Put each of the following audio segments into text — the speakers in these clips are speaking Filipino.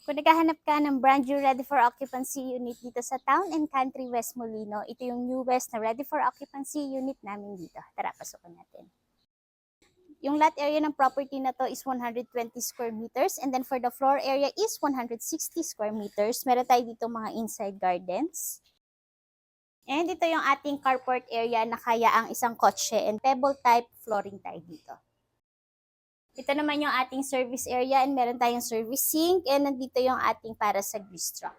Kung naghahanap ka ng brand new ready for occupancy unit dito sa Town and Country West Molino, ito yung newest na ready for occupancy unit namin dito. Tara, pasukin natin. Yung lot area ng property na to is 120 square meters, and then for the floor area is 160 square meters. Meron tayo dito mga inside gardens. And ito yung ating carport area na kaya ang isang kotse, and pebble type flooring tayo dito. Ito naman yung ating service area, and meron tayong service sink, and nandito yung ating para sa grease trap.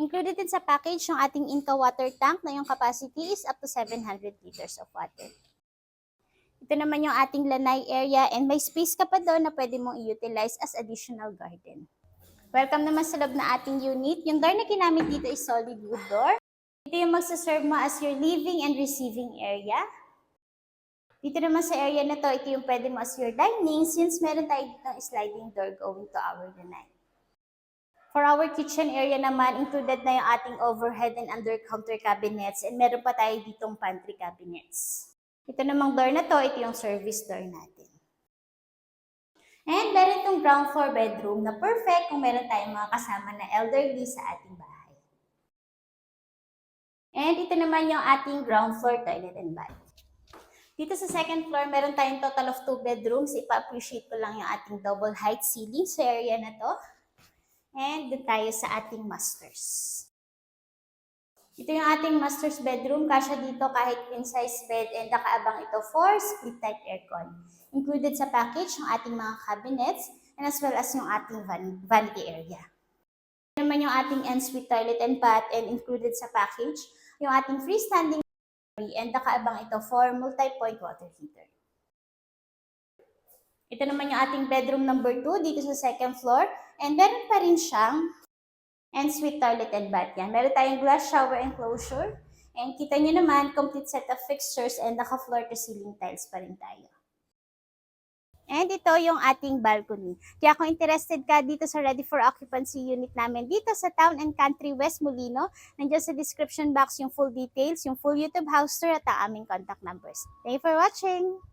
Included din sa package yung ating Inca water tank na yung capacity is up to 700 liters of water. Ito naman yung ating lanay area, and may space ka pa doon na pwede mong i-utilize as additional garden. Welcome naman sa loob na ating unit. Yung door na ginamit dito is solid wood door. Ito yung magsaserve mo as your living and receiving area. Dito naman sa area na to, ito yung pwede mo as your dining since meron tayo dito sliding door going to our lanay. For our kitchen area naman, included na yung ating overhead and under counter cabinets, and meron pa tayo ditong pantry cabinets. Ito namang door na to, ito yung service door natin. And meron itong ground floor bedroom na perfect kung meron tayong mga kasama na elderly sa ating bahay. And ito naman yung ating ground floor toilet and bath. Dito sa second floor, meron tayong total of 2 bedrooms. Ipa-appreciate ko lang yung ating double height ceiling sa area na to. And doon tayo sa ating masters. Ito yung ating master's bedroom. Kasya dito kahit queen size bed, and nakaabang ito for split type aircon. Included sa package yung ating mga cabinets and as well as yung ating vanity area. Ito naman yung ating ensuite toilet and bath, and included sa package yung ating freestanding and nakaabang ito for multi-point water heater. Ito naman yung ating bedroom number 2 dito sa second floor, and meron pa rin siyang ensuite toilet and bath yan. Meron tayong glass shower enclosure, and kita nyo naman complete set of fixtures and naka-floor to ceiling tiles pa rin tayo. And ito yung ating balcony. Kaya kung interested ka dito sa ready for occupancy unit namin dito sa Town and Country West Molino, nandiyan sa description box yung full details, yung full YouTube house tour at ang aming contact numbers. Thank you for watching!